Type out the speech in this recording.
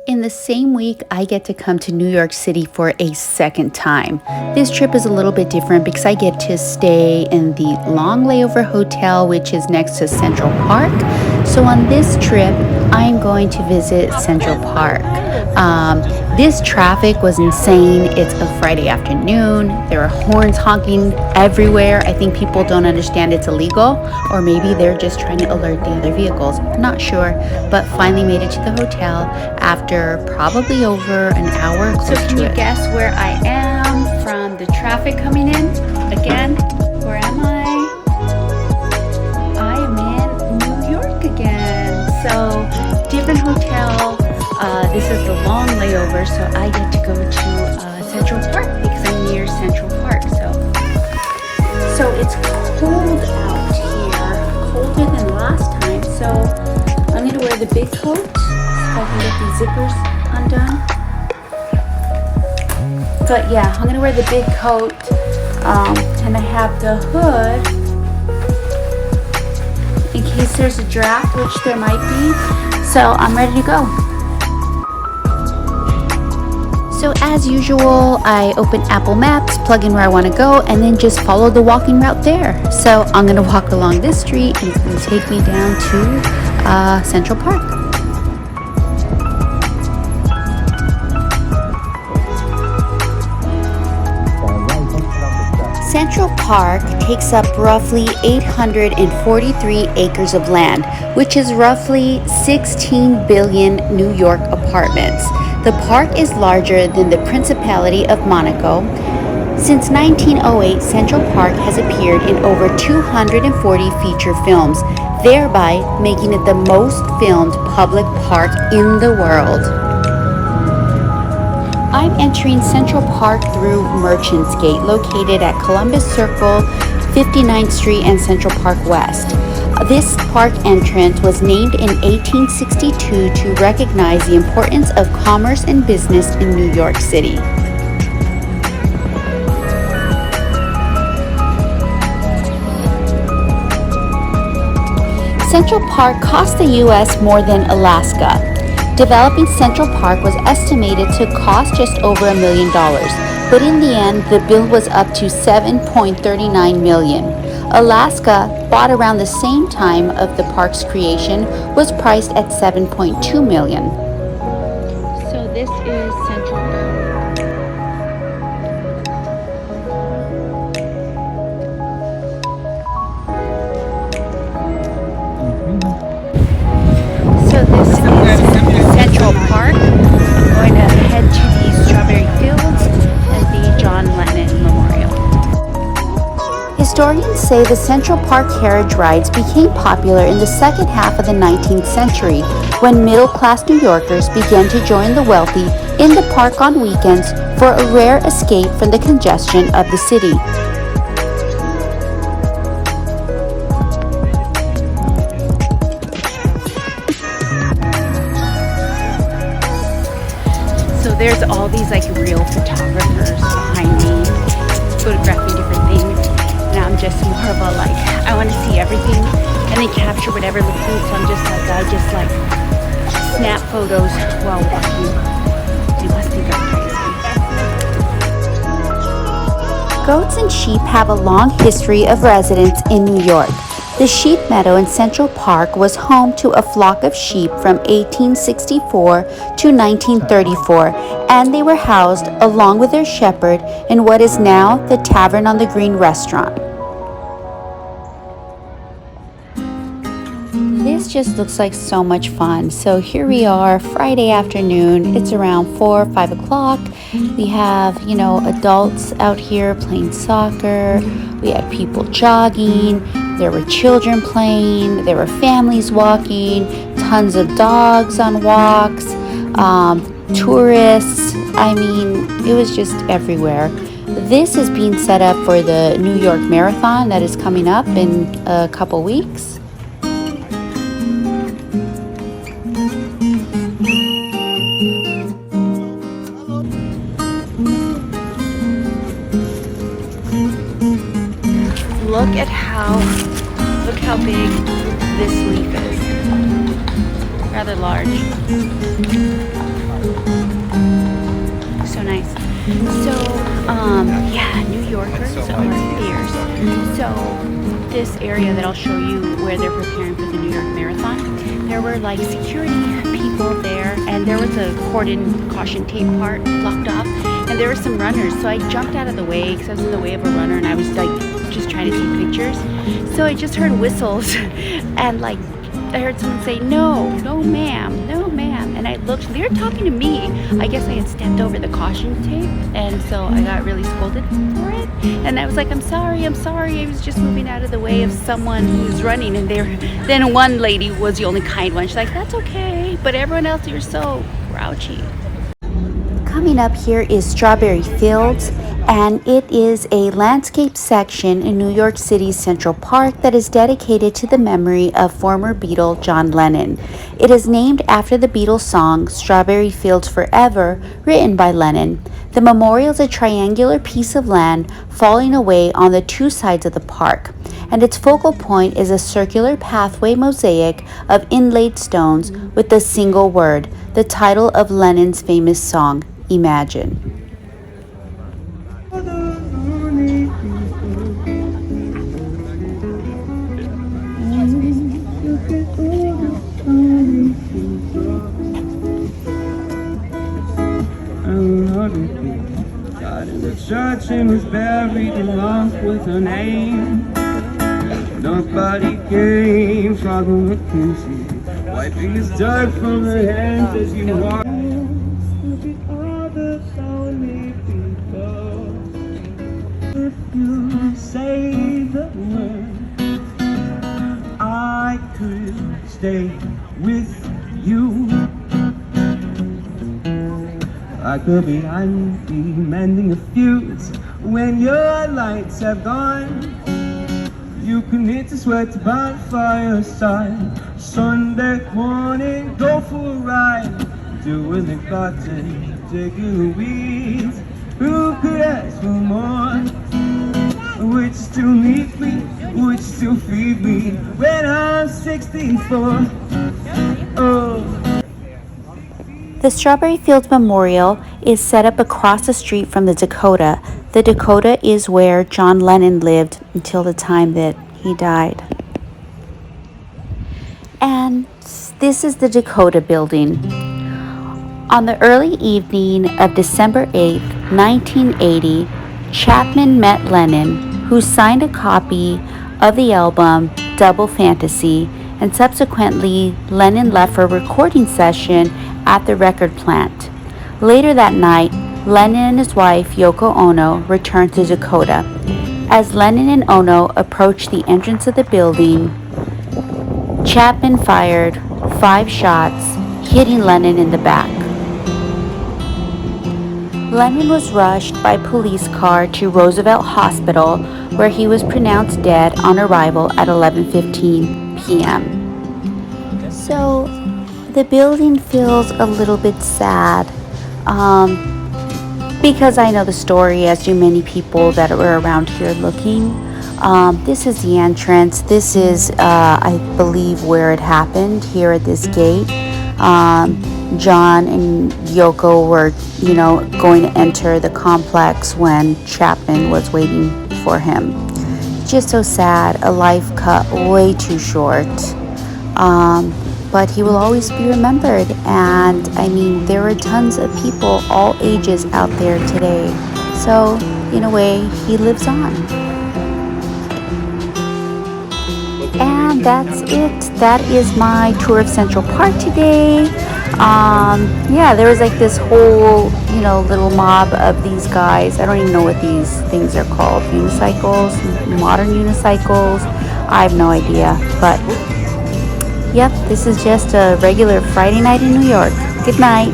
In the same week, I get to come to New York City for a second time. This trip is a little bit different because I get to stay in the long layover hotel, which is next to Central Park. So on this trip, I'm going to visit Central Park. This traffic was insane. It's a Friday afternoon. There are horns honking everywhere. I think people don't understand it's illegal, or maybe they're just trying to alert the other vehicles. Not sure, but finally made it to the hotel after probably over an hour. So can you guess where I am from the traffic coming in? Again, where am I? I am in New York again. So different hotel. This is the long layover, so I get to go to Central Park because I'm near Central Park. So it's cold out here, colder than last time. So I'm gonna wear the big coat so I can get these zippers undone. But yeah, I'm gonna wear the big coat, and I have the hood in case there's a draft, which there might be. So I'm ready to go. So as usual, I open Apple Maps, plug in where I want to go, and then just follow the walking route there. So I'm going to walk along this street, and it's going to take me down to Central Park. Central Park takes up roughly 843 acres of land, which is roughly 16 billion New York apartments. The park is larger than the Principality of Monaco. Since 1908, Central Park has appeared in over 240 feature films, thereby making it the most filmed public park in the world. I'm entering Central Park through Merchants Gate, located at Columbus Circle, 59th Street, and Central Park West. This park entrance was named in 1862 to recognize the importance of commerce and business in New York City. Central Park cost the U.S. more than Alaska. Developing Central Park was estimated to cost just over $1 million, but in the end, the bill was up to $7.39 million. Alaska, bought around the same time of the park's creation, was priced at $7.2 million. So this is Central Park. So this is Central Park. I'm going to head to the Strawberry Fields and the John Lennon Memorial. Historians say the Central Park carriage rides became popular in the second half of the 19th century when middle-class New Yorkers began to join the wealthy in the park on weekends for a rare escape from the congestion of the city. So there's all these like real photographers behind me, photographing different things. And I'm just more of a like, I want to see everything and then capture whatever looks good. So I'm just like, I just like snap photos while walking. You must think I'm crazy. Goats and sheep have a long history of residence in New York. The sheep meadow in Central Park was home to a flock of sheep from 1864 to 1934, and they were housed along with their shepherd in what is now the Tavern on the Green restaurant. This just looks like so much fun. So here we are, Friday afternoon. It's around 4 or 5 o'clock. We have, adults out here playing soccer. We had people jogging. There were children playing. There were families walking. Tons of dogs on walks. Tourists. I mean, it was just everywhere. This is being set up for the New York Marathon that is coming up in a couple weeks. Look how big this leaf is. Rather large. So nice. So, yeah, New Yorkers are fierce. So, this area that I'll show you where they're preparing for the New York Marathon, there were like security people there, and there was a cordon caution tape part blocked off, and there were some runners. So I jumped out of the way because I was in the way of a runner, and I was like just trying to take pictures. So I just heard whistles, and like I heard someone say, no, no ma'am, no ma'am. And I looked, they were talking to me. I guess I had stepped over the caution tape, and so I got really scolded for it. And I was like, I'm sorry. I was just moving out of the way of someone who's running. And then one lady was the only kind one. She's like, that's okay. But everyone else, you're so grouchy. Coming up here is Strawberry Fields, and it is a landscape section in New York City's Central Park that is dedicated to the memory of former Beatle John Lennon. It is named after the Beatles song Strawberry Fields Forever, written by Lennon. The memorial is a triangular piece of land falling away on the two sides of the park, and its focal point is a circular pathway mosaic of inlaid stones with a single word, the title of Lennon's famous song, Imagine. God in the church and was buried along with her name. Nobody came from McKinsey, wiping his dirt from her hands as you walk. Look at all the lonely people. If you say the word, I could stay with you. I could be mending a fuse when your lights have gone. You can hit the sweat by the fireside. Sunday morning, go for a ride. Doing the garden, taking the weeds. Who could ask for more? Would you still need me? Would you still feed me when I'm 64? Oh. The Strawberry Fields Memorial is set up across the street from the Dakota. The Dakota is where John Lennon lived until the time that he died. And this is the Dakota building. On the early evening of December 8th, 1980, Chapman met Lennon, who signed a copy of the album Double Fantasy, and subsequently Lennon left for a recording session at the record plant. Later that night, Lennon and his wife Yoko Ono returned to Dakota. As Lennon and Ono approached the entrance of the building, Chapman fired 5 shots, hitting Lennon in the back. Lennon was rushed by police car to Roosevelt Hospital, where he was pronounced dead on arrival at 11:15 p.m. So the building feels a little bit sad because I know the story, as do many people that were around here looking. This is the entrance. This is, I believe, where it happened, here at this gate. John and Yoko were, going to enter the complex when Chapman was waiting for him. Just so sad, a life cut way too short. But he will always be remembered. And I mean, there are tons of people, all ages out there today. So in a way, he lives on. And that's it. That is my tour of Central Park today. There was like this whole, little mob of these guys. I don't even know what these things are called. Unicycles, modern unicycles. I have no idea. But, yep, this is just a regular Friday night in New York. Good night.